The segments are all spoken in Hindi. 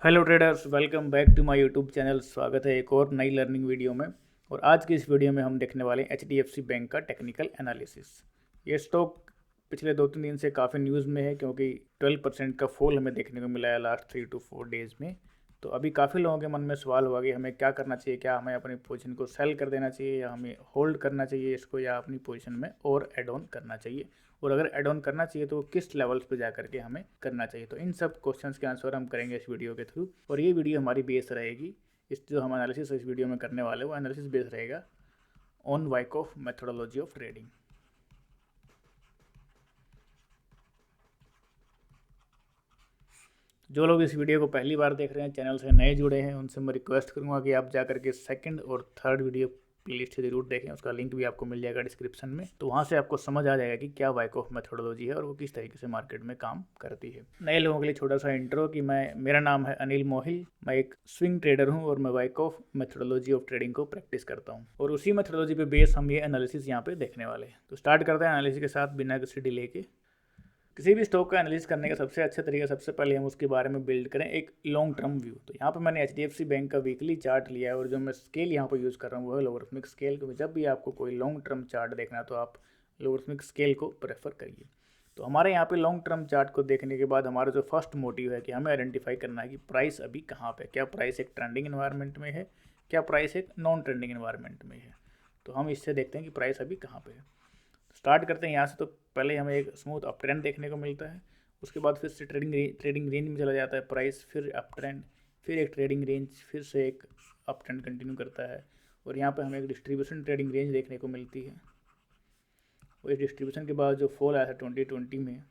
Hello traders, welcome back to my YouTube channel. स्वागत है एक और नई लर्निंग वीडियो में। और आज की इस वीडियो में हम देखने वाले हैं एचडीएफसी बैंक का टेक्निकल एनालिसिस। ये स्टॉक पिछले 2-3 दिन से काफ़ी न्यूज़ में है क्योंकि 12% का फॉल हमें देखने को मिला है लास्ट 3 to 4 डेज़ में। तो अभी काफ़ी लोगों के मन में सवाल हुआ कि हमें क्या करना चाहिए, क्या हमें अपनी पोजीशन को सेल कर देना चाहिए या हमें होल्ड करना चाहिए इसको, या अपनी पोजीशन में और एड ऑन करना चाहिए, और अगर एड ऑन करना चाहिए तो किस लेवल्स पे जा करके हमें करना चाहिए। तो इन सब क्वेश्चंस के आंसर हम करेंगे इस वीडियो के थ्रू। और ये वीडियो हमारी बेस रहेगी, इस जो हम एनालिसिस इस वीडियो में करने वाले वो एनालिसिस बेस रहेगा on Wyckoff methodology of trading. जो लोग इस वीडियो को पहली बार देख रहे हैं, चैनल से नए जुड़े हैं, उनसे मैं रिक्वेस्ट करूंगा कि आप जा करके सेकंड और थर्ड वीडियो प्लेलिस्ट जरूर देखें। उसका लिंक भी आपको मिल जाएगा डिस्क्रिप्शन में। तो वहाँ से आपको समझ आ जाएगा कि क्या वाइकॉफ मेथोडोलॉजी है और वो किस तरीके से मार्केट में काम करती है। नए लोगों के लिए छोटा सा इंट्रो कि मेरा नाम है अनिल मोहिल। मैं एक स्विंग ट्रेडर हूँ और मैं वाइकॉफ मेथोडोलॉजी ऑफ ट्रेडिंग को प्रैक्टिस करता हूँ, और उसी मेथोडोलॉजी पे बेस हम ये एनालिसिस यहाँ पे देखने वाले हैं। तो स्टार्ट करते हैं एनालिसिस के साथ बिना किसी डिले के। किसी भी स्टॉक का एनालिसिस करने का सबसे अच्छा तरीका, सबसे पहले हम उसके बारे में बिल्ड करें एक लॉन्ग टर्म व्यू। तो यहाँ पे मैंने एचडीएफसी बैंक का वीकली चार्ट लिया है, और जो मैं स्केल यहाँ पे यूज़ कर रहा हूँ वो है लोगरिथमिक स्केल, क्योंकि जब भी आपको कोई लॉन्ग टर्म चार्ट देखना है तो आप लोगरिथमिक स्केल को प्रेफर करिए। तो हमारे यहाँ पे लॉन्ग टर्म चार्ट को देखने के बाद हमारा जो फर्स्ट मोटिव है कि हमें आइडेंटिफाई करना है कि प्राइस अभी कहाँ पे, क्या प्राइस एक ट्रेंडिंग एनवायरनमेंट में है, क्या प्राइस एक नॉन ट्रेंडिंग एनवायरनमेंट में है। तो हम इससे देखते हैं कि प्राइस अभी कहाँ पे है। स्टार्ट करते हैं यहाँ से। तो पहले हमें एक स्मूथ अप ट्रेंड देखने को मिलता है, उसके बाद फिर से ट्रेडिंग रेंज में चला जाता है प्राइस, फिर अप ट्रेंड, फिर एक ट्रेडिंग रेंज, फिर से एक अप ट्रेंड कंटिन्यू करता है। और यहाँ पे हमें एक डिस्ट्रीब्यूशन ट्रेडिंग रेंज देखने को मिलती है। और इस डिस्ट्रीब्यूशन के बाद जो फॉल आया था 2020 में,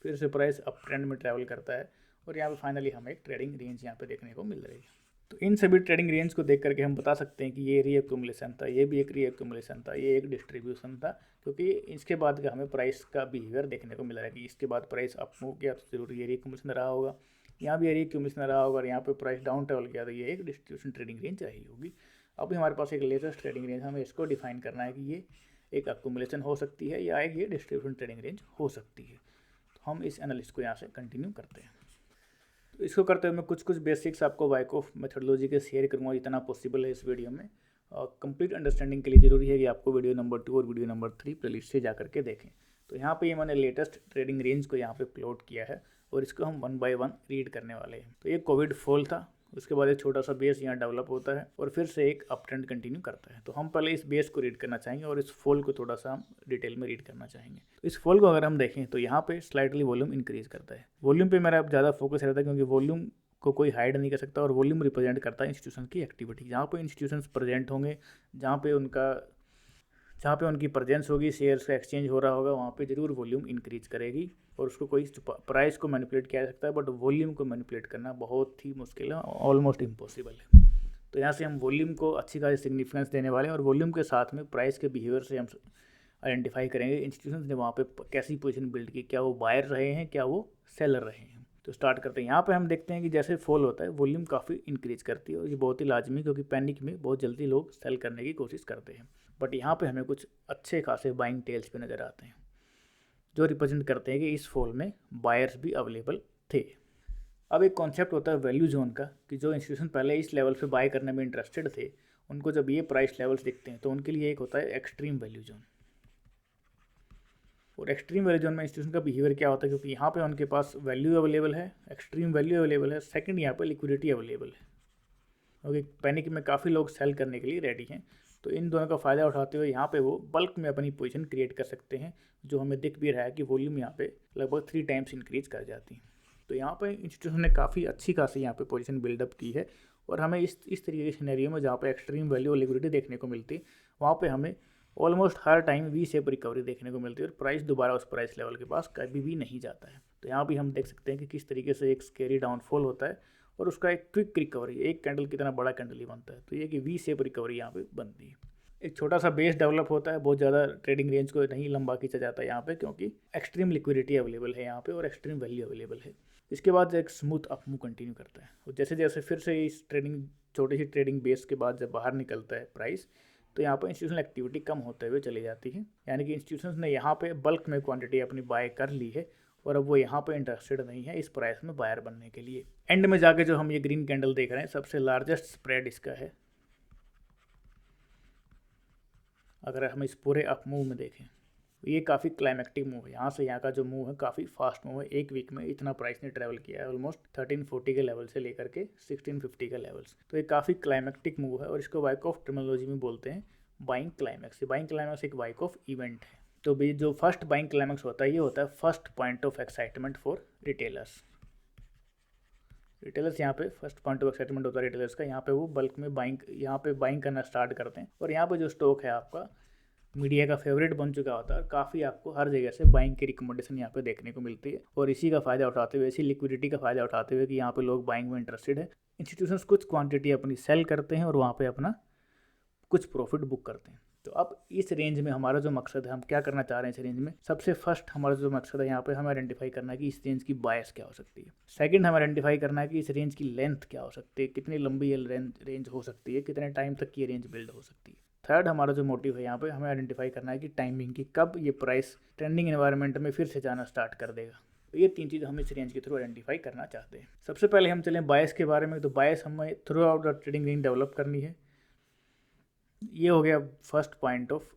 फिर से प्राइस अप ट्रेंड में ट्रैवल करता है, और यहाँ पे फाइनली हमें एक ट्रेडिंग रेंज यहाँ पे देखने को मिल रही है। तो इन सभी ट्रेडिंग रेंज को देख करके हम बता सकते हैं कि ये रीएक्यूमुलेशन था, ये भी एक रीएक्यूमुलेशन था, ये एक डिस्ट्रीब्यूशन था, क्योंकि इसके बाद का हमें प्राइस का बिहेवियर देखने को मिल रहा है कि इसके बाद प्राइस अप मूव किया तो जरूर ये रीएक्यूमुलेशन रहा होगा, यहाँ भी ये रीएक्यूमुलेशन रहा होगा, और यहाँ पे प्राइस डाउन ट्रेवल किया तो ये एक डिस्ट्रीब्यूशन ट्रेडिंग रेंज रही होगी। अभी हमारे पास एक लेटेस्ट ट्रेडिंग रेंज, हमें इसको डिफाइन करना है कि ये एक अक्यूमुलेशन हो सकती है या एक ये डिस्ट्रीब्यूशन ट्रेडिंग रेंज हो सकती है। तो हम इस एनालिसिस को यहाँ से कंटिन्यू करते हैं। तो इसको करते हुए मैं कुछ कुछ बेसिक्स आपको वाइकॉफ मेथोडोलॉजी के शेयर करूँगा जितना पॉसिबल है इस वीडियो में। और कंप्लीट अंडरस्टैंडिंग के लिए ज़रूरी है कि आपको वीडियो नंबर 2 और वीडियो नंबर 3 प्लेलिस्ट से जा करके देखें। तो यहाँ पे ये मैंने लेटेस्ट ट्रेडिंग रेंज को यहाँ पे प्लॉट किया है, और इसको हम 1 by 1 रीड करने वाले हैं। तो ये कोविड फॉल था, उसके बाद एक छोटा सा बेस यहाँ डेवलप होता है, और फिर से एक अप ट्रेंड कंटिन्यू करता है। तो हम पहले इस बेस को रीड करना चाहेंगे और इस फॉल को थोड़ा सा हम डिटेल में रीड करना चाहेंगे। तो इस फॉल को अगर हम देखें तो यहाँ पे स्लाइटली वॉल्यूम इंक्रीज करता है। वॉल्यूम पे मेरा ज़्यादा फोकस रहता है, क्योंकि वॉल्यूम को कोई हाइड नहीं कर सकता, और वॉल्यूम रिप्रेजेंट करता है इंस्टीट्यूशन की एक्टिविटी। जहाँ पे इंस्टीट्यूशंस प्रेजेंट होंगे, जहाँ पे उनकी प्रेजेंस होगी, शेयर्स का एक्सचेंज हो रहा होगा, वहाँ पे जरूर वॉल्यूम इंक्रीज करेगी। और उसको कोई प्राइस को मैनिपुलेट किया जा सकता है, बट वॉल्यूम को मैनिपुलेट करना बहुत ही मुश्किल है, ऑलमोस्ट इम्पॉसिबल है। तो यहाँ से हम वॉल्यूम को अच्छी खासी सिग्निफिकेंस देने वाले हैं, और वॉल्यूम के साथ में प्राइस के बिहेवियर से हम आइडेंटिफाई करेंगे इंस्टीट्यूशंस ने वहाँ पे कैसी पोजीशन बिल्ड की, क्या वो बायर रहे हैं, क्या वो सेलर रहे हैं। तो स्टार्ट करते हैं। यहाँ पे हम देखते हैं कि जैसे फॉल होता है वॉल्यूम काफ़ी इंक्रीज करती है, और ये बहुत ही लाजमी, क्योंकि पैनिक में बहुत जल्दी लोग सेल करने की कोशिश करते हैं। बट यहाँ पे हमें कुछ अच्छे खासे बाइंग टेल्स पे नज़र आते हैं, जो रिप्रेजेंट करते हैं कि इस फॉल में बायर्स भी अवेलेबल थे। अब एक कॉन्सेप्ट होता है वैल्यू जोन का, कि जो इंस्टीट्यूशन पहले इस लेवल पे बाय करने में इंटरेस्टेड थे, उनको जब ये प्राइस लेवल्स दिखते हैं तो उनके लिए एक होता है एक्सट्रीम वैल्यू जोन। और एक्सट्रीम वैल्यू जोन में इंस्टीट्यूशन का बिहेवियर क्या होता है, क्योंकि यहाँ पे उनके पास वैल्यू अवेलेबल है, एक्सट्रीम वैल्यू अवेलेबल है, सेकंड यहाँ पे लिक्विडिटी अवेलेबल है, क्योंकि पैनिक में काफ़ी लोग सेल करने के लिए रेडी हैं। तो इन दोनों का फ़ायदा उठाते हुए यहाँ पे वो बल्क में अपनी पोजीशन क्रिएट कर सकते हैं, जो हमें दिख भी रहा है कि वॉल्यूम यहाँ पे लगभग 3 टाइम्स इंक्रीज कर जाती है। तो यहाँ पे इंस्टीट्यूशन ने काफ़ी अच्छी खासी यहाँ पे पोजीशन बिल्डअप की है, और हमें इस तरीके के सिनेरियो में जहाँ पे एक्सट्रीम वैल्यू और लिक्विडिटी देखने को मिलती है, वहाँ पे हमें ऑलमोस्ट हर टाइम वी शेप रिकवरी देखने को मिलती है, और प्राइस दोबारा उस प्राइस लेवल के पास कभी भी नहीं जाता है। तो यहाँ भी हम देख सकते हैं कि किस तरीके से एक स्केरी डाउनफॉल होता है, और उसका एक क्विक रिकवरी, एक कैंडल कितना बड़ा कैंडल ही बनता है। तो ये कि वी शेप रिकवरी यहाँ पे बनती है। एक छोटा सा बेस डेवलप होता है, बहुत ज़्यादा ट्रेडिंग रेंज को नहीं लंबा खींचा जाता है यहाँ पे, क्योंकि एक्सट्रीम लिक्विडिटी अवेलेबल है यहाँ पे, और एक्सट्रीम वैल्यू अवेलेबल है। इसके बाद एक स्मूथ अप मूव कंटिन्यू करता है, और जैसे जैसे फिर से इस छोटी सी ट्रेडिंग बेस के बाद जब बाहर निकलता है प्राइस, तो यहाँ पर इंस्टीट्यूशनल एक्टिविटी कम होते हुए चली जाती है, यानी कि इंस्टीट्यूशंस ने यहाँ पे बल्क में क्वांटिटी अपनी बाय कर ली है, और अब वो यहाँ पे इंटरेस्टेड नहीं है इस प्राइस में बायर बनने के लिए। एंड में जाके जो हम ये ग्रीन कैंडल देख रहे हैं, सबसे लार्जेस्ट स्प्रेड इसका है। अगर हम इस पूरे अप मूव में देखें, ये काफ़ी क्लाइमेक्टिक मूव है। यहाँ से यहाँ का जो मूव है काफ़ी फास्ट मूव है। एक वीक में इतना प्राइस ने ट्रैवल किया है, ऑलमोस्ट 1340 के लेवल से लेकर के 1650 के लेवल्स। तो ये काफ़ी क्लाइमेक्टिक मूव है और इसको वाइकॉफ टर्मिनोलॉजी में बोलते हैं बाइंग क्लाइमैक्स। बाइंग क्लाइमैक्स एक वाइकॉफ इवेंट है। तो भी जो फर्स्ट बाइंग क्लाइमैक्स होता है, ये होता है first point of excitement for retailers. Retailers यहाँ पे फर्स्ट पॉइंट ऑफ एक्साइटमेंट होता है रिटेलर्स का। यहाँ पे वो बल्क में बाइंग, यहाँ पे बाइंग करना स्टार्ट करते हैं और यहाँ पे जो स्टॉक है आपका मीडिया का फेवरेट बन चुका होता है। काफ़ी आपको हर जगह से बाइंग की रिकमेंडेशन यहाँ पे देखने को मिलती है और इसी का फ़ायदा उठाते हुए, इसी लिक्विडिटी का फ़ायदा उठाते हुए कि यहाँ पे लोग बाइंग में इंटरेस्टेड है, इंस्टीट्यूशंस कुछ क्वांटिटी अपनी सेल करते हैं और वहाँ पे अपना कुछ प्रॉफिट बुक करते हैं। तो अब इस रेंज में हमारा जो मकसद है, हम क्या करना चाह रहे हैं इस रेंज में, सबसे फर्स्ट हमारा जो मकसद है यहाँ पे हमें आइडेंटिफाई करना है कि इस रेंज की बायस क्या हो सकती है। सेकंड, हमें आइडेंटिफाई करना है कि इस रेंज की लेंथ क्या हो सकती है, कितनी लंबी ये रेंज हो सकती है, कितने टाइम तक ये रेंज बिल्ड हो सकती है। थर्ड, हमारा जो मोटिव है यहाँ पे हमें आइडेंटिफाई करना है कि टाइमिंग की, कब ये प्राइस ट्रेंडिंग एनवायरनमेंट में फिर से जाना स्टार्ट कर देगा। तो ये तीन चीज़ हम इस रेंज के थ्रू आइडेंटिफाई करना चाहते हैं। सबसे पहले हम चलें बायस के बारे में। तो बायस हमें through out the trading range develop करनी है। ये हो गया first point of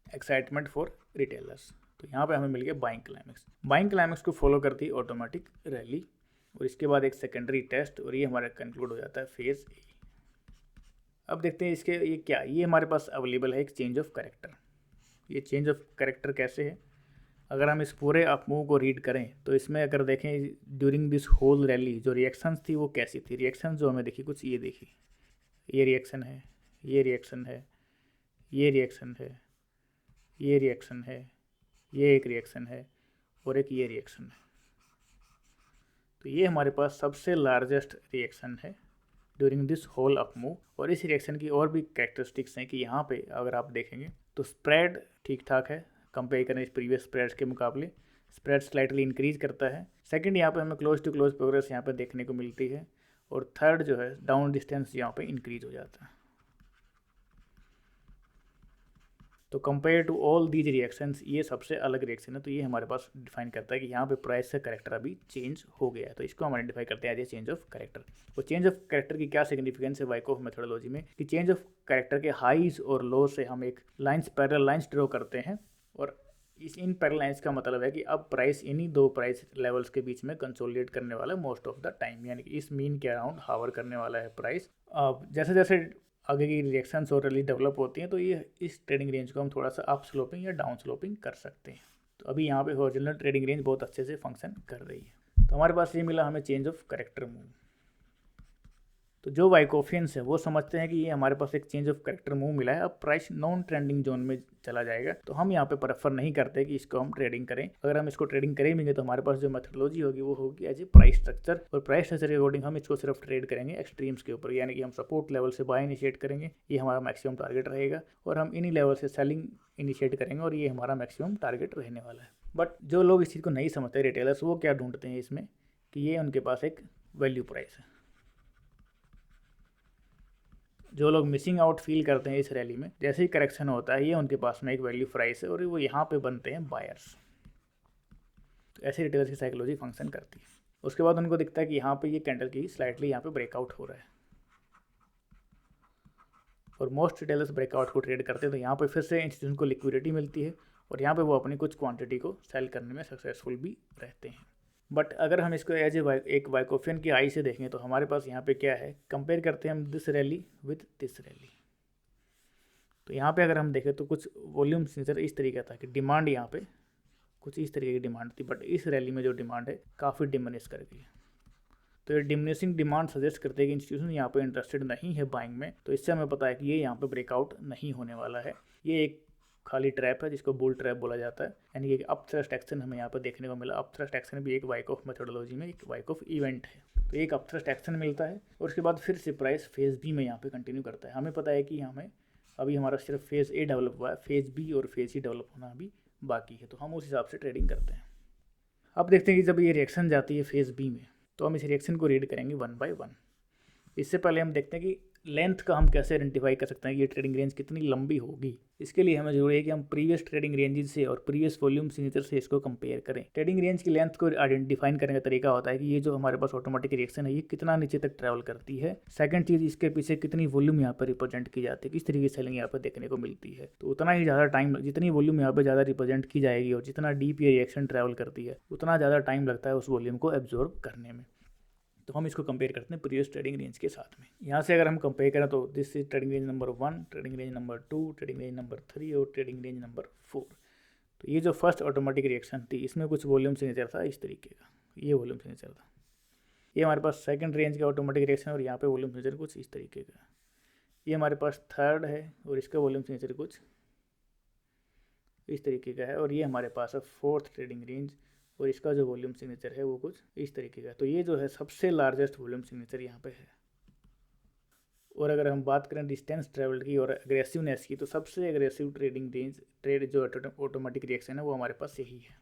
excitement for retailers. तो यहाँ पे हमें मिल गया बाइंग क्लाइमैक्स। बाइंग क्लाइमैक्स को फॉलो करती है ऑटोमेटिक रैली और इसके बाद एक सेकेंडरी टेस्ट और ये हमारा कंक्लूड हो जाता है फेज ए। अब देखते हैं इसके ये क्या, ये हमारे पास अवेलेबल है एक चेंज ऑफ कैरेक्टर। ये चेंज ऑफ कैरेक्टर कैसे है, अगर हम इस पूरे अप मूव को रीड करें तो इसमें अगर देखें ड्यूरिंग दिस होल रैली जो रिएक्शंस थी वो कैसी थी। रिएक्शन जो हमें देखी कुछ ये देखी, ये रिएक्शन है, ये रिएक्शन है, ये रिएक्शन है, ये रिएक्शन है, ये एक रिएक्शन है और एक ये रिएक्शन है। तो ये हमारे पास सबसे लार्जेस्ट रिएक्शन है during this whole up move. और इस रिएक्शन की और भी कैरेक्टरिस्टिक्स हैं कि यहाँ पे अगर आप देखेंगे तो स्प्रेड ठीक ठाक है, कंपेयर करें इस प्रीवियस स्प्रेड्स के मुकाबले स्प्रेड स्लाइटली इंक्रीज करता है। सेकंड, यहाँ पे हमें क्लोज टू क्लोज प्रोग्रेस यहाँ पे देखने को मिलती है। और थर्ड जो है डाउन डिस्टेंस यहाँ पे इंक्रीज हो जाता है। तो compare to all these reactions ये सबसे अलग रिएक्शन है। तो ये हमारे पास डिफाइन करता है कि यहाँ पे प्राइस का करेक्टर अभी चेंज हो गया है। तो इसको हम आइडेंटिफाई करते हैं as a change of character. तो चेंज ऑफ करेक्टर की क्या सिग्निफिकेंस है वाइकॉफ मेथोडोलॉजी में, कि चेंज ऑफ करेक्टर के हाईज और लो से हम एक लाइन्स, पैरेलल लाइन्स ड्रॉ करते हैं और इन पैरेलल लाइन्स का मतलब है कि अब प्राइस इन्हीं दो प्राइस लेवल्स के बीच में कंसोलिडेट करने वाला है मोस्ट ऑफ द टाइम, यानी कि इस मीन के अराउंड हावर करने वाला है प्राइस। अब जैसे जैसे आगे की रिएक्शंस और रैली डेवलप होती हैं तो ये इस ट्रेडिंग रेंज को हम थोड़ा सा अप स्लोपिंग या डाउन स्लोपिंग कर सकते हैं। तो अभी यहाँ पे हॉरिजॉन्टल ट्रेडिंग रेंज बहुत अच्छे से फंक्शन कर रही है। तो हमारे पास ये मिला हमें चेंज ऑफ करेक्टर मूव। तो जो वाइकोफियंस है वो समझते हैं कि ये हमारे पास एक चेंज ऑफ करेक्टर मूव मिला है, अब प्राइस नॉन ट्रेंडिंग जोन में चला जाएगा। तो हम यहाँ पे प्रेफर नहीं करते कि इसको हम ट्रेडिंग करें। अगर हम इसको ट्रेडिंग करेंगे तो हमारे पास जो मेथोडोलॉजी होगी वो होगी एज ए प्राइस स्ट्रक्चर, और प्राइस स्ट्रक्चर के अकॉर्डिंग हम इसको सिर्फ ट्रेड करेंगे एक्सट्रीम्स के ऊपर, यानी कि हम सपोर्ट लेवल से बाय इनिशिएट करेंगे, ये हमारा मैक्सिमम टारगेट रहेगा, और हम इन्हीं लेवल से सेलिंग इनिशिएट करेंगे और ये हमारा मैक्सिमम टारगेट रहने वाला है। बट जो लोग इस चीज़ को नहीं समझते रिटेलर्स, वो क्या ढूंढते हैं इसमें कि ये उनके पास एक वैल्यू प्राइस है। जो लोग मिसिंग आउट फील करते हैं इस रैली में, जैसे ही करेक्शन होता है ये उनके पास में एक वैल्यू प्राइस है और वो यहाँ पे बनते हैं बायर्स। तो ऐसे रिटेलर्स की साइकोलॉजी फंक्शन करती है। उसके बाद उनको दिखता है कि यहाँ पे ये कैंडल की स्लाइटली यहाँ पे ब्रेकआउट हो रहा है और मोस्ट रिटेलर्स ब्रेकआउट को ट्रेड करते हैं। तो यहाँ पे फिर से इंस्टीट्यूशन को लिक्विडिटी मिलती है और यहाँ पे वो अपनी कुछ क्वांटिटी को सेल करने में सक्सेसफुल भी रहते हैं। बट अगर हम इसको एज एक वाइकोफियन की आई से देखें तो हमारे पास यहाँ पे क्या है, कंपेयर करते हैं हम this rally with this rally. तो यहाँ पे अगर हम देखें तो कुछ वॉल्यूम सिंचर इस तरीके था कि डिमांड यहाँ पे कुछ इस तरीके की डिमांड थी, बट इस रैली में जो डिमांड है काफ़ी डिमिनिश कर गई। तो ये डिमिनिशिंग डिमांड सजेस्ट करते हैं कि इंस्टीट्यूशन यहाँ पे इंटरेस्टेड नहीं है बाइंग में। तो इससे हमें पता है कि ये यहाँ पे ब्रेकआउट नहीं होने वाला है। ये एक खाली ट्रैप है जिसको बुल ट्रैप बोला जाता है, यानी कि अप थ्रस्ट एक्शन हमें यहाँ पर देखने को मिला। अप थ्रस्ट एक्शन भी एक वाइकॉफ मेथोडोलॉजी में एक वाइकॉफ इवेंट है। तो एक अप थ्रस्ट एक्शन मिलता है और उसके बाद फिर से प्राइस फेज़ बी में यहाँ पे कंटिन्यू करता है। हमें पता है कि हमें अभी हमारा सिर्फ फेज़ ए डेवलप हुआ है, फेज़ बी और फेज़ सी डेवलप होना अभी बाकी है। तो हम उस हिसाब से ट्रेडिंग करते हैं। अब देखते हैं कि जब ये रिएक्शन जाती है फेज़ बी में तो हम इस रिएक्शन को रीड करेंगे वन बाय वन। इससे पहले हम देखते हैं कि लेंथ का हम कैसे आइडेंटिफाई कर सकते हैं कि ये ट्रेडिंग रेंज कितनी लंबी होगी? इसके लिए हमें जरूरी है कि हम प्रीवियस ट्रेडिंग रेंजेस से और प्रीवियस वॉल्यूम सिग्नेचर से इसको कंपेयर करें। ट्रेडिंग रेंज की लेंथ को आइडेंटिफाई करने का तरीका होता है कि ये जो हमारे पास ऑटोमेटिक रिएक्शन है ये कितना नीचे तक ट्रैवल करती है। सेकंड चीज़, इसके पीछे कितनी वॉल्यूम यहाँ पर रिप्रेजेंट की जाती है, किस तरीके से सेलिंग यहाँ पर देखने को मिलती है। तो उतना ही ज़्यादा टाइम, जितनी वॉल्यूम यहाँ पर ज़्यादा रिप्रेजेंट की जाएगी और जितना डीप ये रिएक्शन ट्रैवल करती है उतना ज़्यादा टाइम लगता है उस वॉल्यूम को एब्जॉर्ब करने में। तो हम इसको कंपेयर करते हैं प्रीवियस ट्रेडिंग रेंज के साथ में। यहाँ से अगर हम कंपेयर करें तो this is trading range number 1, trading range number 2, trading range number 3 और ट्रेडिंग रेंज नंबर 4। तो ये जो फर्स्ट ऑटोमेटिक रिएक्शन थी इसमें कुछ वॉल्यूम सिग्नेचर था इस तरीके का, ये वॉल्यूम सिग्नेचर था। ये हमारे पास सेकंड रेंज का ऑटोमेटिक रिएक्शन और यहाँ पे वॉल्यूम सिग्नेचर कुछ इस तरीके का। ये हमारे पास थर्ड है और इसका वॉल्यूम सिग्नेचर कुछ इस तरीके का है। और ये हमारे पास है फोर्थ ट्रेडिंग रेंज और इसका जो वॉल्यूम सिग्नेचर है वो कुछ इस तरीके का। तो ये जो है सबसे लार्जेस्ट वॉल्यूम सिग्नेचर यहाँ पे है। और अगर हम बात करें डिस्टेंस ट्रेवल की और एग्रेसिवनेस की, तो सबसे एग्रेसिव ट्रेडिंग रेंज जो ऑटोमेटिक रिएक्शन है वो हमारे पास यही है।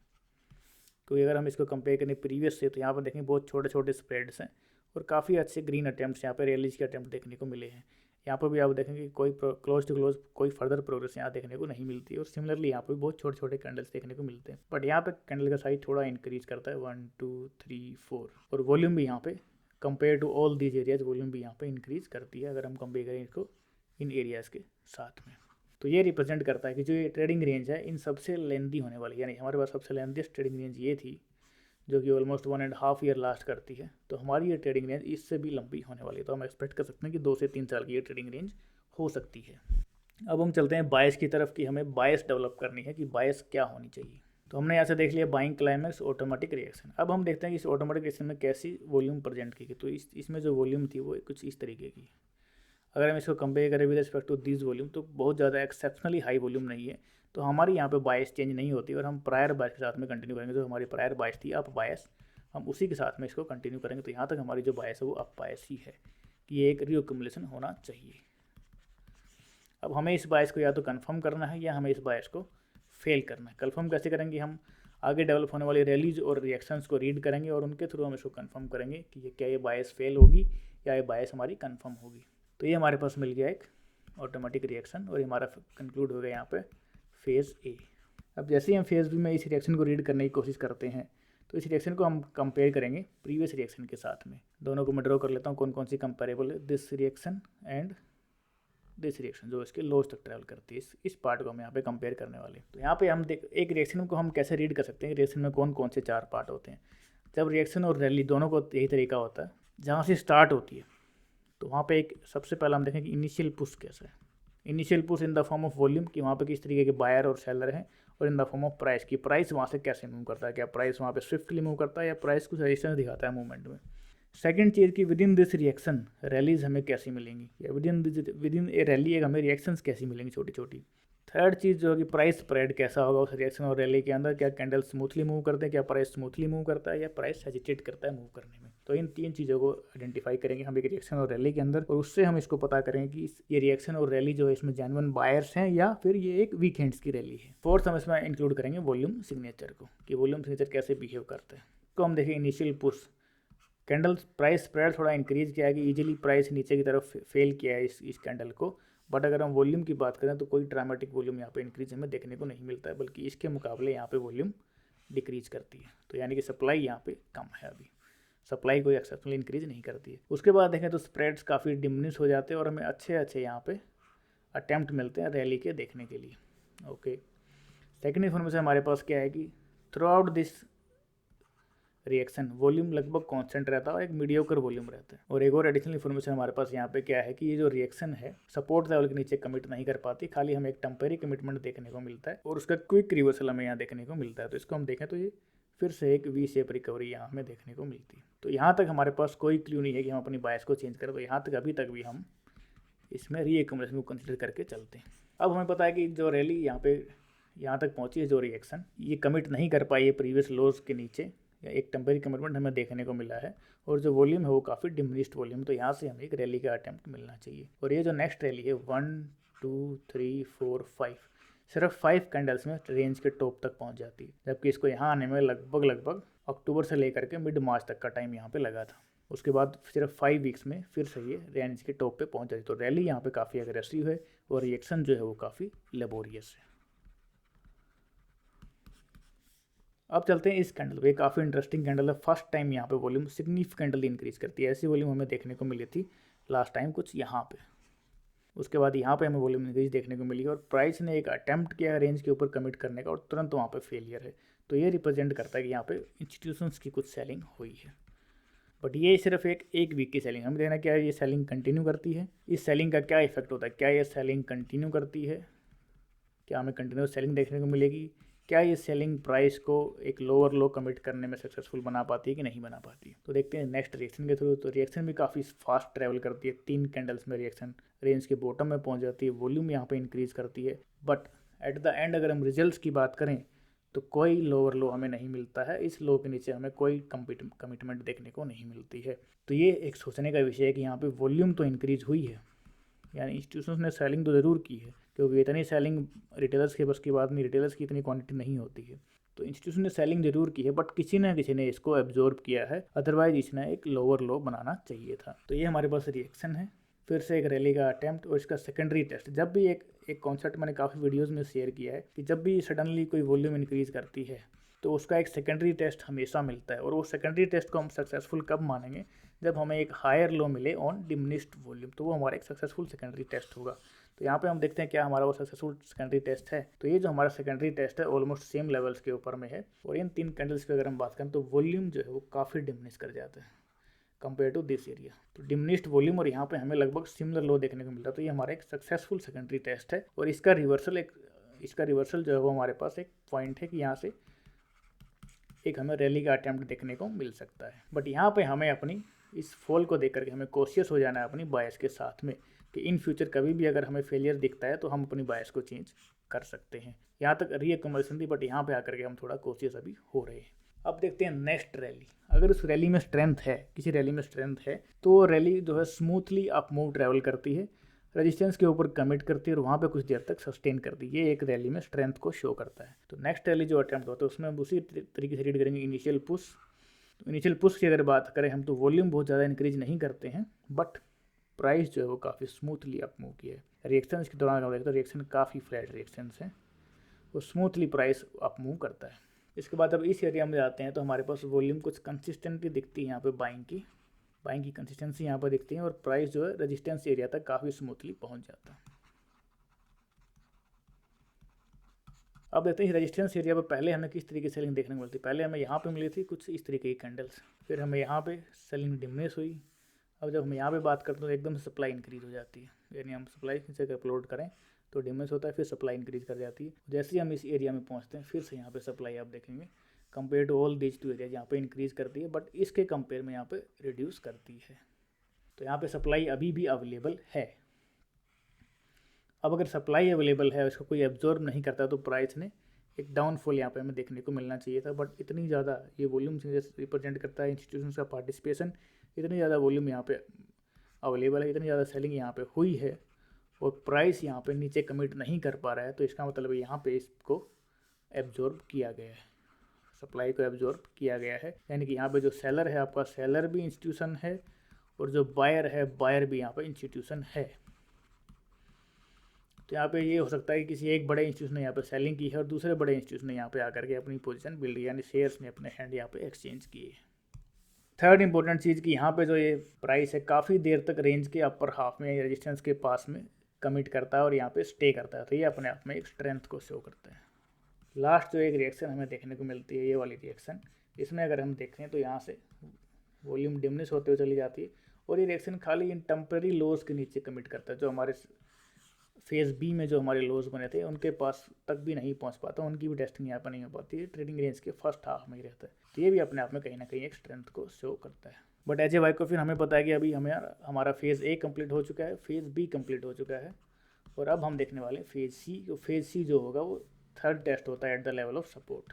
क्योंकि अगर हम इसको कंपेयर करें प्रीवियस से तो यहाँ पर देखें बहुत छोटे छोटे स्प्रेड्स हैं और काफ़ी अच्छे ग्रीन अटैम्प्ट्स यहाँ पर रैलीज के अटैम्प्ट देखने को मिले हैं। यहाँ पर भी आप देखेंगे कोई क्लोज टू क्लोज कोई फर्दर प्रोग्रेस यहाँ देखने को नहीं मिलती है। और सिमिलरली यहाँ पर भी बहुत छोटे छोटे कैंडल्स देखने को मिलते हैं, बट यहाँ पे कैंडल का साइज थोड़ा इंक्रीज करता है 1 2 3 4। और वॉल्यूम भी यहाँ पे compare to all these areas volume भी यहाँ पे इंक्रीज करती है अगर हम कंपेयर करें इसको इन एरियाज़ के साथ में। तो ये रिप्रेजेंट करता है कि जो ये ट्रेडिंग रेंज है इन सबसे लेंदी होने वाली, यानी हमारे पास सबसे लेंदीस्ट ट्रेडिंग रेंज ये थी जो कि ऑलमोस्ट 1.5 ईयर लास्ट करती है। तो हमारी ये ट्रेडिंग रेंज इससे भी लंबी होने वाली है। तो हम एक्सपेक्ट कर सकते हैं कि 2 से 3 साल की ये ट्रेडिंग रेंज हो सकती है। अब हम चलते हैं बायस की तरफ कि हमें बायस डेवलप करनी है कि बायस क्या होनी चाहिए। तो हमने यहाँ से देख लिया बाइंग क्लाइमैक्स ऑटोमेटिक रिएक्शन। अब हम देखते हैं कि इस ऑटोमेटिक रिएक्शन में कैसी वॉल्यूम प्रेजेंट की गई। तो इसमें जो वॉल्यूम थी वो कुछ इस तरीके की। अगर हम इसको कंपेयर करें with respect to this volume तो बहुत ज़्यादा एक्सेप्शनली हाई वॉल्यूम नहीं है। तो हमारी यहाँ पे बायस चेंज नहीं होती और हम प्रायर बायस के साथ में कंटिन्यू करेंगे। जो हमारी प्रायर बायस थी अप बायस, हम उसी के साथ में इसको कंटिन्यू करेंगे। तो यहाँ तक हमारी जो बायस है वो अप बायस ही है कि ये एक रीअक्यूमुलेशन होना चाहिए। अब हमें इस बायस को या तो कंफर्म करना है या हमें इस बायस को फेल करना है। कंफर्म कैसे करेंगे? हम आगे डेवलप होने वाली रैलीज और रिएक्शंस को रीड करेंगे और उनके थ्रू हम इसको कंफर्म करेंगे कि ये क्या ये बायस फेल होगी या ये बायस हमारी कंफर्म होगी। तो ये हमारे पास मिल गया एक ऑटोमेटिक रिएक्शन और हमारा कंक्लूड हो गया यहाँ पे फेज़ ए। अब जैसे ही हम फेज़ बी में इस रिएक्शन को रीड करने की कोशिश करते हैं तो इस रिएक्शन को हम कंपेयर करेंगे प्रीवियस रिएक्शन के साथ में। दोनों को मैं ड्रॉ कर लेता हूँ कौन कौन सी कंपेरेबल है। This reaction and this reaction जो इसके लोज तक ट्रैवल करती है, इस पार्ट को हम यहाँ पे कंपेयर करने वाले। तो यहाँ पे हम एक रिएक्शन को हम कैसे रीड कर सकते हैं, रिएक्शन में कौन कौन से 4 पार्ट होते हैं। जब रिएक्शन और रैली दोनों को यही तरीका होता है, जहाँ से स्टार्ट होती है तो वहाँ पे एक सबसे पहला हम देखें कि इनिशियल पुश कैसा है। Initial push in the form of volume कि वहाँ पे किस तरीके के बायर और सेलर हैं, और इन द फॉर्म ऑफ प्राइस की प्राइस वहाँ से कैसे मूव करता है, क्या प्राइस वहाँ पे स्विफ्टली मूव करता है या प्राइस कुछ रेजिस्टेंस दिखाता है मूवमेंट में। सेकंड चीज़ की with in this reaction rallies हमें कैसी मिलेंगी, या विद इन ए रैली एक हमें रिएक्शंस कैसी मिलेंगी छोटी छोटी। थर्ड चीज़ जो है कि प्राइस स्प्रेड कैसा होगा उस रिएक्शन और रैली के अंदर, क्या कैंडल स्मूथली मूव करते हैं, क्या प्राइस स्मूथली मूव करता है या प्राइस हेजिटेट करता है मूव करने में। तो इन 3 चीज़ों को आइडेंटिफाई करेंगे हम एक रिएक्शन और रैली के अंदर, और उससे हम इसको पता करेंगे कि ये रिएक्शन और रैली जो है इसमें जेन्युइन बायर्स हैं या फिर ये एक वीकेंड्स की रैली है। फोर्थ हम इसमें इंक्लूड करेंगे वॉल्यूम सिग्नेचर को कि वॉल्यूम सिग्नेचर कैसे बिहेव करते हैं। तो हम देखें initial push, candle price spread थोड़ा इंक्रीज किया है कि इजीली प्राइस नीचे की तरफ फेल किया है इस कैंडल को। बट अगर हम वॉल्यूम की बात करें तो कोई ड्रामेटिक वॉल्यूम यहाँ पे इंक्रीज हमें देखने को नहीं मिलता है, बल्कि इसके मुकाबले यहाँ पे वॉल्यूम डिक्रीज करती है। तो यानी कि सप्लाई यहाँ पे कम है, अभी सप्लाई कोई एक्सेप्शनल इंक्रीज नहीं करती है। उसके बाद देखें तो स्प्रेड्स काफ़ी डिमिनिश हो जाते हैं और हमें अच्छे यहाँ पे अटैम्प्ट मिलते हैं रैली के देखने के लिए। ओके, सेकेंड इन्फॉर्मेशन हमारे पास क्या है कि through out this reaction volume लगभग कांस्टेंट रहता है और एक मीडियोकर वॉल्यूम रहता है। और एक और एडिशनल इन्फॉर्मेशन हमारे पास यहाँ पे क्या है कि ये जो रिएक्शन है सपोर्ट लेवल के नीचे कमिट नहीं कर पाती, खाली हमें एक टेम्परेरी कमिटमेंट देखने को मिलता है और उसका क्विक रिवर्सल हमें यहाँ देखने को मिलता है। तो इसको हम देखें तो ये फिर से एक वी शेप रिकवरी यहाँ हमें देखने को मिलती है। तो यहाँ तक हमारे पास कोई क्लू नहीं है कि हम अपनी बायस को चेंज करें। तो यहाँ तक अभी तक भी हम इसमें रीएक्यूमुलेशन को कंसिडर करके चलते हैं। अब हमें पता है कि जो रैली यहाँ तक पहुँची है, जो रिएक्शन ये कमिट नहीं कर पाई है प्रीवियस लोज के नीचे, या एक टेम्परेरी कमिटमेंट हमें देखने को मिला है, और जो वॉल्यूम है वो काफ़ी डिमिनिश्ड वॉल्यूम। तो यहाँ से हमें एक रैली का अटैम्प्ट मिलना चाहिए। और ये जो नेक्स्ट रैली है 1 2 3 4 5 सिर्फ 5 कैंडल्स में रेंज के टॉप तक पहुँच जाती है, जबकि इसको यहाँ आने में लगभग अक्टूबर से लेकर के मिड मार्च तक का टाइम यहाँ पे लगा था। उसके बाद सिर्फ 5 वीक्स में फिर से ये रेंज के टॉप पे पहुंच जाती है। तो रैली यहाँ पे काफ़ी अग्रेसिव है और रिएक्शन जो है वो काफ़ी लेबोरियस है। अब चलते हैं इस कैंडल पे, काफ़ी इंटरेस्टिंग कैंडल है। फर्स्ट टाइम यहाँ पे वॉल्यूम सिग्निफिकेंटली इंक्रीज करती है। ऐसी वॉल्यूम हमें देखने को मिली थी लास्ट टाइम कुछ यहाँ पे। उसके बाद यहाँ पे हमें वॉल्यूम इंक्रीज देखने को मिली और प्राइस ने एक अटेम्प्ट किया रेंज के ऊपर कमिट करने का और तुरंत वहाँ पे फेलियर है। तो ये रिप्रेजेंट करता है कि यहाँ पे इंस्टीट्यूशंस की कुछ सेलिंग हुई है। बट ये सिर्फ एक वीक की सेलिंग, हमें देखना क्या है ये सेलिंग कंटिन्यू करती है, इस सेलिंग का क्या इफेक्ट होता है, क्या ये सेलिंग कंटिन्यू करती है, क्या हमें कंटिन्यूस सेलिंग देखने को मिलेगी, क्या ये सेलिंग प्राइस को एक लोअर लो कमिट करने में सक्सेसफुल बना पाती है कि नहीं बना पाती है। तो देखते हैं नेक्स्ट रिएक्शन के थ्रू। तो रिएक्शन भी काफ़ी फास्ट ट्रैवल करती है, 3 कैंडल्स में रिएक्शन रेंज के बॉटम में पहुंच जाती है, वॉल्यूम यहाँ पे इंक्रीज करती है। बट एट द एंड अगर हम रिजल्ट्स की बात करें तो कोई लोअर लो हमें नहीं मिलता है, इस लो के नीचे हमें कोई कमिटमेंट देखने को नहीं मिलती है। तो ये एक सोचने का विषय है कि यहाँ पे वॉल्यूम तो इंक्रीज हुई है, यानी इंस्टीट्यूशंस ने सेलिंग तो ज़रूर की है, क्योंकि इतनी सेलिंग रिटेलर्स के बस की बात नहीं, रिटेलर्स की इतनी क्वांटिटी नहीं होती है। तो इंस्टीट्यूशन ने सेलिंग जरूर की है, बट किसी न किसी ने इसको एब्जॉर्ब किया है, अदरवाइज इसने एक लोअर लो बनाना चाहिए था। तो ये हमारे पास रिएक्शन है, फिर से एक रैली का अटैम्प्ट और इसका सेकेंडरी टेस्ट। जब भी एक कॉन्सेप्ट मैंने काफ़ी वीडियोज़ में शेयर किया है कि जब भी सडनली कोई वॉल्यूम इंक्रीज़ करती है तो उसका एक सेकेंडरी टेस्ट हमेशा मिलता है। और वो सेकेंडरी टेस्ट को हम सक्सेसफुल कब मानेंगे, जब हमें एक हायर लो मिले ऑन डिमिनिश्ड वॉल्यूम, तो वो हमारा एक सक्सेसफुल सेकेंडरी टेस्ट होगा। तो यहाँ पे हम देखते हैं क्या हमारा वो सक्सेसफुल सेकेंडरी टेस्ट है। तो ये जो हमारा सेकेंडरी टेस्ट है ऑलमोस्ट सेम लेवल्स के ऊपर में है, और इन 3 कैंडल्स की अगर हम बात करें तो वॉल्यूम जो है वो काफ़ी डिमिनिश कर जाता है कंपेयर टू दिस एरिया। तो डिमिनिश्ड वॉल्यूम और यहाँ पे हमें लगभग सिमिलर लो देखने को मिलता है। तो ये हमारा एक सक्सेसफुल सेकेंडरी टेस्ट है, और इसका रिवर्सल जो है वो हमारे पास एक पॉइंट है कि यहाँ से एक हमें रैली का अटैम्प्ट देखने को मिल सकता है। बट यहाँ पे हमें अपनी इस फॉल को देख करके हमें कॉशियस हो जाना है अपनी बायस के साथ में, कि इन फ्यूचर कभी भी अगर हमें फेलियर दिखता है तो हम अपनी बायस को चेंज कर सकते हैं। यहाँ तक रीअकोमोडेशन थी, बट यहाँ पे आकर के हम थोड़ा कॉशियस अभी हो रहे हैं। अब देखते हैं नेक्स्ट रैली। अगर उस रैली में स्ट्रेंथ है, किसी रैली में स्ट्रेंथ है, तो रैली जो है स्मूथली अप मूव ट्रैवल करती है, रेजिस्टेंस के ऊपर कमिट करती है और वहाँ पे कुछ देर तक सस्टेन करती है। ये एक रैली में स्ट्रेंथ को शो करता है। तो नेक्स्ट रैली जो अटैम्प्ट होता है उसमें हम उसी तरीके से रीड करेंगे इनिशियल पुश। तो इनिशियल पुश की अगर बात करें हम, तो वॉल्यूम बहुत ज़्यादा इंक्रीज नहीं करते हैं, बट प्राइस जो है वो काफ़ी स्मूथली अप मूव किया है। रिएक्शन के दौरान अगर देखते तो रिएक्शन काफ़ी फ्लैट रिएक्शंस हैं, वो स्मूथली प्राइस अप मूव करता है। इसके बाद अब इस एरिया में जाते हैं तो हमारे पास वॉल्यूम कुछ कंसिस्टेंटली दिखती है, यहाँ पे बाइंग की कंसिस्टेंसी यहाँ पर दिखती है, और प्राइस जो है रेजिस्टेंस एरिया तक काफ़ी स्मूथली पहुँच जाता है। अब देखते हैं रेजिस्टेंस एरिया पर पहले हमें किस तरीके से सेलिंग देखने को मिलती है। पहले हमें यहाँ पे मिली थी कुछ इस तरीके की कैंडल्स, फिर हमें यहाँ पे सेलिंग डिमिनिश हुई। अब जब हम यहाँ पे बात करते हैं तो एकदम से सप्लाई इंक्रीज हो जाती है, यानी हम सप्लाई से अपलोड करें तो डिमिनिश होता है, फिर सप्लाई इंक्रीज कर जाती है। जैसे ही हम इस एरिया में पहुँचते हैं फिर से यहाँ पे सप्लाई आप देखेंगे compare to all these 2 area यहाँ पे इंक्रीज करती है, बट इसके कंपेयर में यहाँ पे रिड्यूस करती है। तो यहाँ पे सप्लाई अभी भी अवेलेबल है। अब अगर सप्लाई अवेलेबल है, उसको कोई एब्जॉर्ब नहीं करता, तो प्राइस ने एक डाउनफॉल यहाँ पे हमें देखने को मिलना चाहिए था। बट इतनी ज़्यादा ये वॉल्यूम रिप्रेजेंट करता है इंस्टीट्यूशन का पार्टिसिपेशन, इतनी ज़्यादा वॉल्यूम यहाँ पे अवेलेबल है, इतनी ज़्यादा सेलिंग यहाँ पे हुई है, और प्राइस यहाँ पे नीचे कमिट नहीं कर पा रहा है। तो इसका मतलब है यहाँ पे इसको एब्जॉर्ब किया गया है, सप्लाई को एब्जॉर्ब किया गया है। यानी कि यहाँ पे जो सेलर है आपका, सेलर भी इंस्टीट्यूशन है, और जो बायर है, बायर भी यहाँ पे इंस्टीट्यूशन है। तो यहाँ पे ये हो सकता है कि किसी एक बड़े इंस्टीट्यूशन ने यहाँ पे सेलिंग की है और दूसरे बड़े इंस्टीट्यूशन ने यहाँ पे आकर के अपनी पोजीशन बिल्ड, यानी शेयर्स में अपने हैंड यहाँ पे एक्सचेंज किए। थर्ड इंपॉर्टेंट चीज़ कि यहाँ पे जो ये प्राइस है काफ़ी देर तक रेंज के अपर हाफ में, रेजिस्टेंस के पास में कमिट करता है और यहाँ पे स्टे करता है। तो ये अपने आप में एक स्ट्रेंथ को शो करता है। लास्ट जो एक रिएक्शन हमें देखने को मिलती है, ये वाली रिएक्शन, इसमें अगर हम देखें तो यहाँ से वॉल्यूम डिमिनिश होते हुए चली जाती है, और ये रिएक्शन खाली इन टेम्परेरी लोज के नीचे कमिट करता है। जो हमारे फेज़ बी में जो हमारे लोज बने थे उनके पास तक भी नहीं पहुंच पाता, उनकी भी टेस्टिंग यहाँ पर नहीं हो पाती है, ट्रेडिंग रेंज के फर्स्ट हाफ में ही रहता है। तो ये भी अपने आप में कहीं ना कहीं एक स्ट्रेंथ को शो करता है। बट एज ए वाई को फिर हमें पता है कि अभी हमें हमारा फेज़ ए कंप्लीट हो चुका है, फेज़ बी कंप्लीट हो चुका है, और अब हम देखने वाले फेज़ सी। फेज़ सी जो होगा वो थर्ड टेस्ट होता है eight the level of support.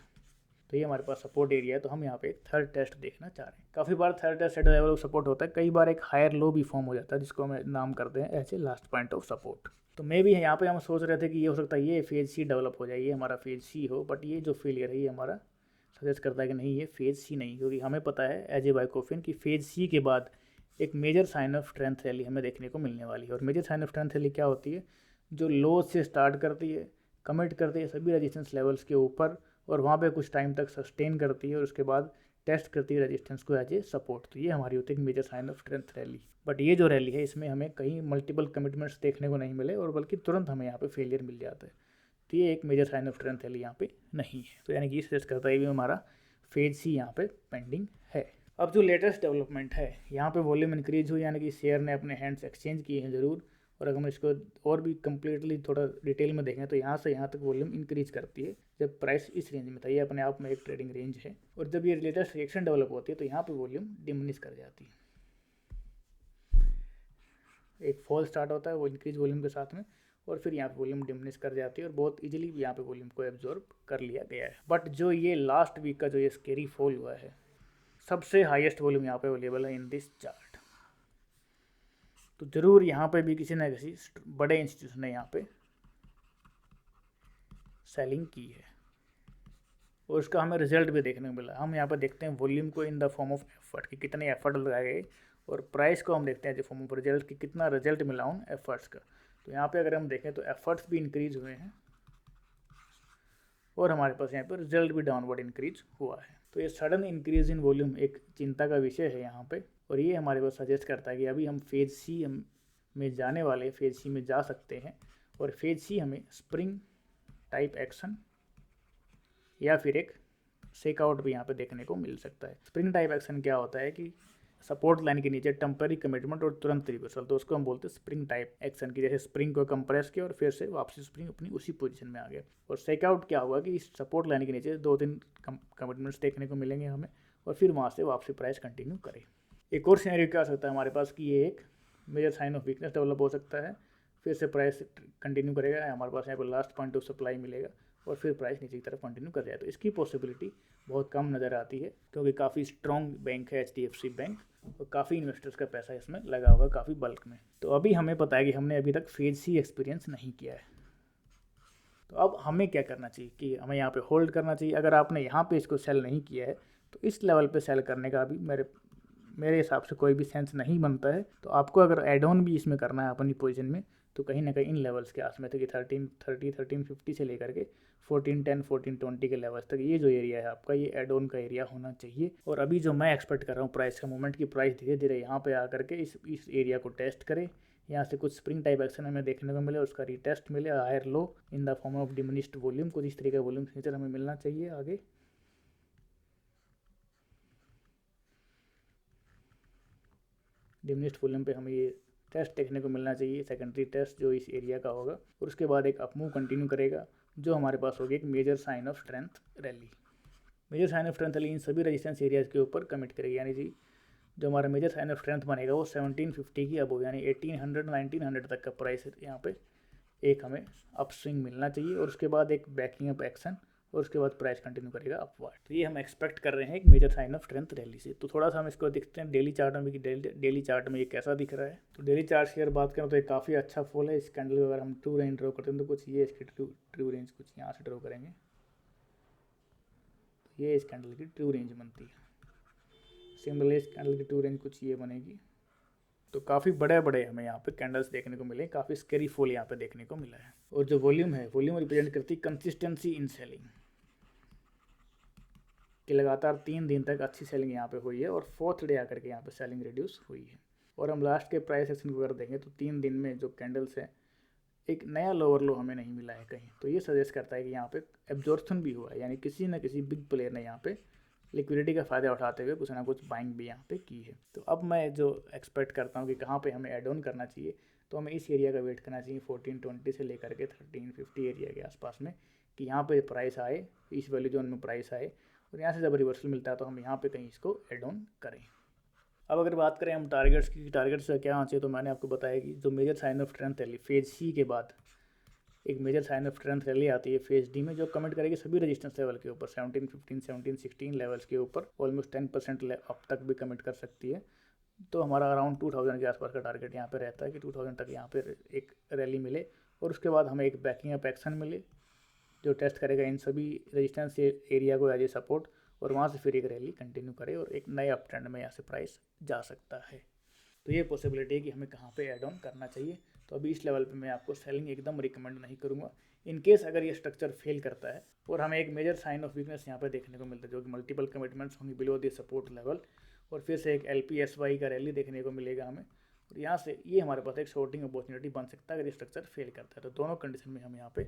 तो ये हमारे पास सपोर्ट एरिया है, तो हम यहाँ पे एक थर्ड टेस्ट देखना चाह रहे हैं। काफ़ी बार third test at the level of support होता है, कई बार एक हायर लो भी फॉर्म हो जाता है, जिसको हम नाम करते हैं as a last point of support. तो मे भी यहाँ पे हम सोच रहे थे कि ये हो सकता है ये फेज़ सी डेवलप हो जाए, ये हमारा फेज़ सी हो, बट ये जो फेलियर है ये हमारा सजेस्ट करता है कि नहीं ये फेज़ सी नहीं, क्योंकि हमें पता है एज ए वाइकोफिन कि फेज़ सी के बाद एक major sign of strength rally हमें देखने को मिलने वाली है। और major sign of strength rally क्या होती है? जो लो से स्टार्ट करती है, कमिट करती है सभी रेजिस्टेंस लेवल्स के ऊपर और वहाँ पे कुछ टाइम तक सस्टेन करती है और उसके बाद टेस्ट करती है रेजिस्टेंस को एज ए सपोर्ट। तो ये हमारी होती है major sign of strength rally. But ये जो रैली है इसमें हमें कहीं मल्टीपल कमिटमेंट्स देखने को नहीं मिले और बल्कि तुरंत हमें यहाँ पे फेलियर मिल जाता है। तो ये एक major sign of strength rally यहाँ पे नहीं है। तो यानी कि सजेस्ट करता है भी हमारा फेज सी यहाँ पे पेंडिंग है। अब जो लेटेस्ट डेवलपमेंट है, यहाँ पे वॉल्यूम इंक्रीज हुई, यानी कि शेयर ने अपने हैंड्स एक्सचेंज किए हैं ज़रूर। और अगर हम इसको और भी कम्प्लीटली थोड़ा डिटेल में देखें तो यहाँ से यहाँ तक वॉल्यूम इंक्रीज करती है जब प्राइस इस रेंज में था। ये अपने आप में एक ट्रेडिंग रेंज है। और जब ये लेटेस्ट रिएक्शन डेवलप होती है तो यहाँ पे वॉल्यूम डिमिनिश कर जाती है। एक फॉल स्टार्ट होता है वो इंक्रीज वॉल्यूम के साथ में और फिर यहाँ पे वॉल्यूम डिमिनिश कर जाती है और बहुत इजीली यहाँ पे वॉल्यूम को एब्जॉर्ब कर लिया गया है। बट जो ये लास्ट वीक का जो ये स्केरी फॉल हुआ है, सबसे हाईएस्ट वॉल्यूम यहाँ पे अवेलेबल है इन दिस चार्ट। तो ज़रूर यहाँ पे भी किसी न किसी बड़े इंस्टीट्यूशन ने यहाँ पे सेलिंग की है और उसका हमें रिजल्ट भी देखने को मिला। हम यहाँ पे देखते हैं वॉल्यूम को इन द फॉर्म ऑफ एफर्ट कि कितने एफर्ट लगाए गए और प्राइस को हम देखते हैं जो फॉर्म ऑफ रिजल्ट कि कितना रिजल्ट मिला उन एफर्ट्स का। तो यहाँ पे अगर हम देखें तो एफर्ट्स भी इंक्रीज हुए हैं और हमारे पास यहाँ पर रिजल्ट भी डाउनवर्ड इंक्रीज हुआ है। तो ये सडन इंक्रीज इन वॉल्यूम एक चिंता का विषय है यहाँ पे और ये हमारे को सजेस्ट करता है कि अभी हम फेज सी में जाने वाले, फेज सी में जा सकते हैं। और फेज सी हमें स्प्रिंग टाइप एक्शन या फिर एक शेकआउट भी यहाँ पे देखने को मिल सकता है। स्प्रिंग टाइप एक्शन क्या होता है कि सपोर्ट लाइन के नीचे टेम्पररी कमिटमेंट और तुरंत रिवर्सल, तो उसको हम बोलते हैं स्प्रिंग टाइप एक्शन की। जैसे स्प्रिंग को कंप्रेस किया और फिर से वापसी स्प्रिंग अपनी उसी पोजीशन में आ गया। और शेकआउट क्या हुआ कि सपोर्ट लाइन के नीचे 2-3 कमिटमेंट्स देखने को मिलेंगे हमें और फिर वहाँ से वापसी प्राइस कंटिन्यू करे। एक और सिनेरियो क्या हो सकता है हमारे पास कि ये एक major sign of weakness develop हो सकता है, फिर से प्राइस कंटिन्यू करेगा, हमारे पास यहाँ पर लास्ट पॉइंट ऑफ सप्लाई मिलेगा और फिर प्राइस नीचे की तरफ कंटिन्यू कर जाए। तो इसकी पॉसिबिलिटी बहुत कम नज़र आती है क्योंकि काफ़ी स्ट्रॉन्ग बैंक है HDFC बैंक और काफ़ी इन्वेस्टर्स का पैसा इसमें लगा होगा काफ़ी बल्क में। तो अभी हमें पता है कि हमने अभी तक फेज सी एक्सपीरियंस नहीं किया है। तो अब हमें क्या करना चाहिए कि हमें यहाँ पे होल्ड करना चाहिए। अगर आपने यहाँ पे इसको सेल नहीं किया है तो इस लेवल पे सेल करने का अभी मेरे हिसाब से कोई भी सेंस नहीं बनता है। तो आपको अगर एड ऑन भी इसमें करना है अपनी पोजीशन में तो कहीं ना कहीं इन लेवल्स के आस में थे कि 1330 1350 से लेकर के 1410 1420 के लेवल्स तक ये जो एरिया है आपका, ये एड ऑन का एरिया होना चाहिए। और अभी जो मैं एक्सपेक्ट कर रहा हूँ प्राइस का मूवमेंट की प्राइस धीरे धीरे यहाँ पे आकर के इस एरिया को टेस्ट करे, यहाँ से कुछ स्प्रिंग टाइप एक्शन हमें देखने को मिले, उसका रीटेस्ट मिले higher low in the form of diminished volume. कुछ इस तरीके का वॉल्यूम सिग्नेचर हमें मिलना चाहिए। आगे डिमिनिश्ड वॉल्यूम पे हमें ये टेस्ट देखने को मिलना चाहिए, सेकेंडरी टेस्ट जो इस एरिया का होगा और उसके बाद एक अपमूव कंटिन्यू करेगा जो हमारे पास होगी एक major sign of strength rally. Major sign of strength rally इन सभी रेजिस्टेंस एरियाज के ऊपर कमिट करेगी, यानी जी जो हमारा मेजर साइन ऑफ स्ट्रेंथ बनेगा वो 1750 की अबव यानी 1800 1900 तक का प्राइस यहाँ पे एक हमें अप स्विंग मिलना चाहिए और उसके बाद एक बैकिंग अप एक्शन और उसके बाद प्राइस कंटिन्यू करेगा अपवर्ड। तो ये हम एक्सपेक्ट कर रहे हैं एक major sign of strength rally से। तो थोड़ा सा हम इसको देखते हैं डेली चार्ट में कि डेली चार्ट में ये कैसा दिख रहा है। तो डेली चार्ट की अगर बात करें तो ये काफ़ी अच्छा फॉल है। इस कैंडल को अगर हम ट्रू रेंज ड्रॉ करते हैं तो कुछ ये इसकी ट्रू रेंज कुछ यहाँ से ड्रॉ करेंगे तो ये इस कैंडल की ट्रू रेंज बनती है। सिमिलरली इस कैंडल की ट्रू रेंज कुछ ये बनेगी। तो काफ़ी बड़े बड़े हमें यहाँ पे कैंडल्स देखने को मिले, काफ़ी स्केरी फॉल यहाँ पे देखने को मिला है। और जो वॉल्यूम है वॉल्यूम रिप्रेजेंट करती है कंसिस्टेंसी इन सेलिंग कि लगातार 3 दिन तक अच्छी सेलिंग यहाँ पे हुई है और 4th डे आकर के यहाँ पे सेलिंग रिड्यूस हुई है। और हम लास्ट के प्राइस एक्शन को अगर देखें तो 3 दिन में जो कैंडल्स हैं एक नया लोअर लो हमें नहीं मिला है कहीं। तो ये सजेस्ट करता है कि यहाँ पे एब्जॉर्प्शन भी हुआ है, यानी किसी न किसी बिग प्लेयर ने यहाँ पे लिक्विडिटी का फ़ायदा उठाते हुए कुछ ना कुछ बाइंग भी यहाँ पे की है। तो अब मैं जो एक्सपेक्ट करता हूँ कि कहाँ पे हमें एड ऑन करना चाहिए तो हमें इस एरिया का वेट करना चाहिए 1420 से लेकर के 1350 एरिया के आसपास में कि यहाँ पे प्राइस आए, इस वैल्यू जोन में प्राइस आए और यहाँ से जब रिवर्सल मिलता है तो हम यहाँ पे कहीं इसको एड ऑन करें। अब अगर बात करें हम टारगेट्स की, टारगेट्स का क्या होना चाहिए, तो मैंने आपको बताया कि जो major sign of strength rally phase C के बाद एक major sign of strength rally आती है फेज डी में जो कमेंट करेगी सभी रेजिस्टेंस लेवल के ऊपर 1715 1716 लेवल्स के ऊपर ऑलमोस्ट 10% अप तक भी कमेंट कर सकती है। तो हमारा अराउंड 2000 के आसपास का टारगेट यहाँ पे रहता है कि 2000 तक यहाँ पे एक रैली मिले और उसके बाद हमें एक बैकिंग अप एक्शन मिले जो टेस्ट करेगा इन सभी रेजिस्टेंस एरिया को एज ए सपोर्ट और वहाँ से फिर एक रैली कंटिन्यू करे और एक नए अप ट्रेंड में यहाँ से प्राइस जा सकता है। तो ये पॉसिबिलिटी है कि हमें कहाँ पे ऐड ऑन करना चाहिए। तो अभी इस लेवल पे मैं आपको सेलिंग एकदम रिकमेंड नहीं करूँगा। इन केस अगर ये स्ट्रक्चर फेल करता है और हमें एक मेजर साइन ऑफ वीकनेस यहाँ पे देखने को मिलता है, जो कि मल्टीपल कमिटमेंट्स होंगी बिलो द सपोर्ट लेवल, और फिर से एक LPSY का रैली देखने को मिलेगा हमें, और यहाँ से ये हमारे पास एक शॉर्टिंग अपॉर्चुनिटी बन सकता है अगर ये स्ट्रक्चर फेल करता है। तो दोनों कंडीशन में हम यहाँ पे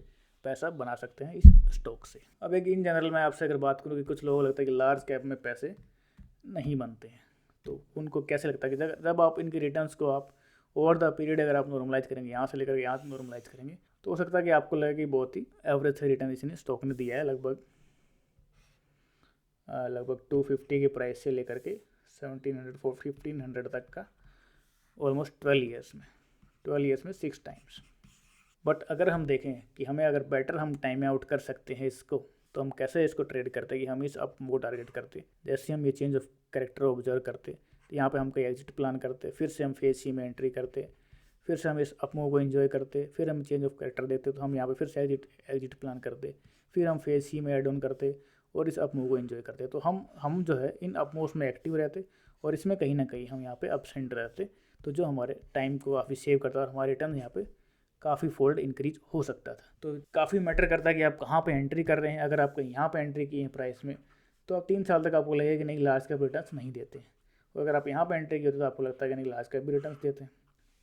पैसा बना सकते हैं इस स्टॉक से। अब एक इन जनरल मैं आपसे अगर बात करूँ कि कुछ लोगों को लगता है कि लार्ज कैप में पैसे नहीं बनते हैं, तो उनको कैसे लगता है कि जब आप इनकी रिटर्न्स को आप ओवर द पीरियड अगर आप नॉर्मलाइज करेंगे, यहाँ से लेकर यहाँ से नॉर्मलाइज करेंगे, तो हो सकता है कि आपको लगे कि बहुत ही एवरेज से रिटर्न इसने स्टॉक ने दिया है। लगभग 250 के प्राइस से लेकर के 1500 तक का ऑलमोस्ट 12 ईयर्स में 6 टाइम्स। बट अगर हम देखें कि हमें अगर बेटर हम टाइम आउट कर सकते हैं इसको, तो हम कैसे इसको ट्रेड करते हैं कि हम इस अप को टारगेट करते, जैसे हम ये चेंज ऑफ कैरेक्टर ऑब्जर्व करते, तो यहाँ पे हम कोई एग्जिट प्लान करते, फिर से हम फेज सी में एंट्री करते, फिर से हम इस अप मूव को एंजॉय करते, फिर हम चेंज ऑफ कैरेक्टर देते, तो हम यहाँ पे फिर से एग्जिट प्लान करते, फिर हम फेज सी में एड ऑन करते और इस अप मूव को एंजॉय करते। तो हम जो है इन अप मूव्स में एक्टिव रहते और इसमें कहीं ना कहीं हम यहाँ पे अपसेंट रहते, तो जो हमारे टाइम को काफ़ी सेव करता और हमारे रिटर्न यहाँ पे काफ़ी फोल्ड इंक्रीज हो सकता था। तो काफ़ी मैटर करता है कि आप कहाँ पे एंट्री कर रहे हैं। अगर आप कहीं यहाँ पे एंट्री किए हैं प्राइस में, तो आप 3 साल तक आपको लगेगा कि नहीं लार्ज कैप रिटर्न्स नहीं देते हैं, और अगर आप यहाँ पे एंट्री किए तो आपको लगता है कि नहीं लार्ज कैप भी रिटर्न्स देते हैं।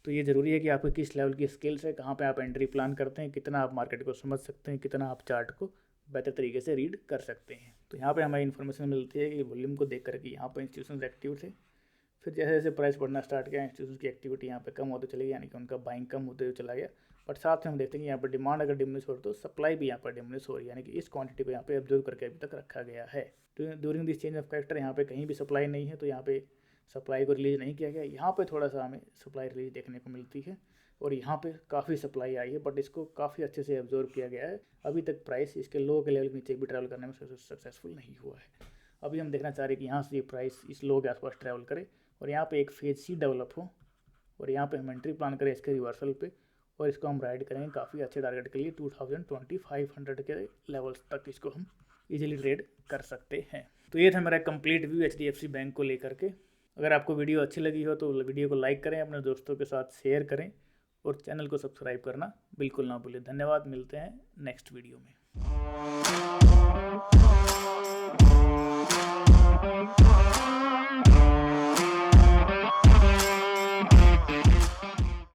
तो ये ज़रूरी है कि आपको किस लेवल की स्किल्स है, कहाँ पे आप एंट्री प्लान करते हैं, कितना आप मार्केट को समझ सकते हैं, कितना आप चार्ट को बेहतर तरीके से रीड कर सकते हैं। तो यहाँ पे हमें इन्फॉर्मेशन मिलती है कि वॉल्यूम को देख करके यहाँ पर इंस्टीट्यूशंस एक्टिव थे, फिर जैसे जैसे प्राइस बढ़ना स्टार्ट किया इंस्टीट्यूशंस की एक्टिविटी यहाँ पे कम होते चली गई, यानी कि उनका बाइंग कम होते हुए चला गया। बट साथ में हम देखते हैं कि यहाँ पर डिमांड अगर डिमिनिश हो रही तो सप्लाई भी यहाँ पर डिमिनिश हो रही है, यानी कि इस क्वांटिटी को यहाँ पे ऑब्जर्व करके अभी तक रखा गया है। During this change of character यहाँ पे कहीं भी सप्लाई नहीं है, तो यहाँ पे सप्लाई को रिलीज नहीं किया गया। यहाँ पे थोड़ा सा हमें सप्लाई रिलीज देखने को मिलती है और यहाँ पे काफ़ी सप्लाई आई है, बट इसको काफ़ी अच्छे से ऑब्जर्व किया गया है। अभी तक प्राइस इसके लो के लेवल के नीचे भी ट्रैवल करने में सक्सेसफुल नहीं हुआ है। अभी हम देखना चाह रहे हैं कि यहाँ से ये प्राइस इस लो के आसपास ट्रैवल करे और यहाँ पे एक फेज सी डेवलप हो, और यहाँ पे हम एंट्री प्लान करें इसके रिवर्सल पे, और इसको हम राइड करेंगे काफ़ी अच्छे टारगेट के लिए 2500 के लेवल्स तक इसको हम इजीली ट्रेड कर सकते हैं। तो ये था मेरा कंप्लीट व्यू HDFC बैंक को लेकर के। अगर आपको वीडियो अच्छी लगी हो तो वीडियो को लाइक करें, अपने दोस्तों के साथ शेयर करें और चैनल को सब्सक्राइब करना बिल्कुल ना भूलें। धन्यवाद, मिलते हैं नेक्स्ट वीडियो में।